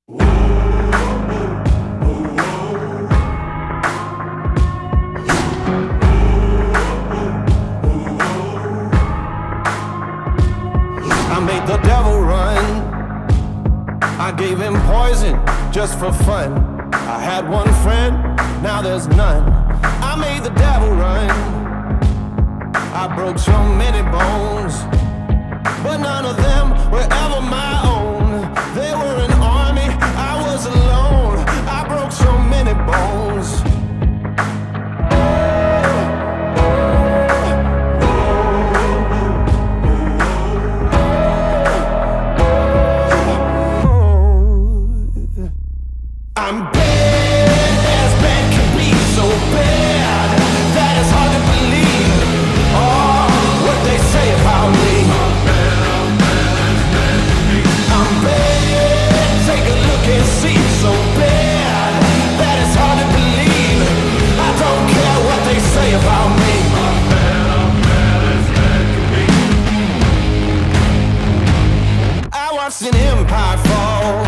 I made the devil run. I gave him poison just for fun. I had one friend, now there's none. I made the devil run. I broke so many bones, but none of them were ever my own. They were an army, I was alone. I broke so many bones. I'm bad as bad can be, so bad that it's hard to believe. Oh, what they say about me. I'm bad, take a look and see. So bad that it's hard to believe. I don't care what they say about me. I watched an empire fall.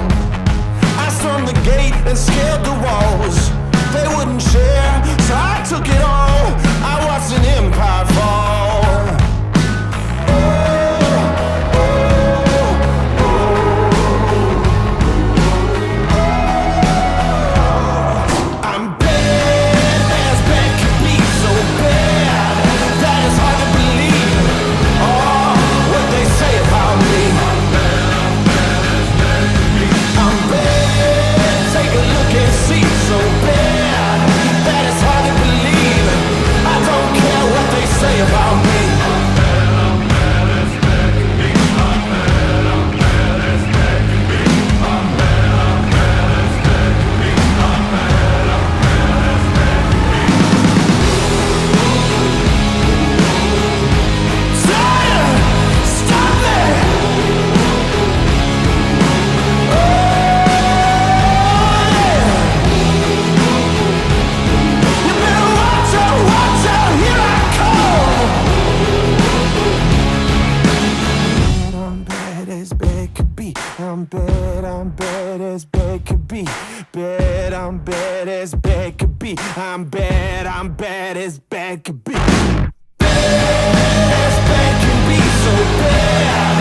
I stormed the gate and scared the walls. They wouldn't share, so I took it all. I watched an empire fall. I'm bad as bad can be, so bad that it's hard to believe. Oh, what they say about me. I'm bad, take a look and see. So bad that it's hard to believe. I don't care what they say about me. Stop it! You better watch out, here I come! I'm bad as bad could be. I'm bad as bad could be. I'm bad as bad could be. I'm bad as bad could be. Bad as bad can be, so bad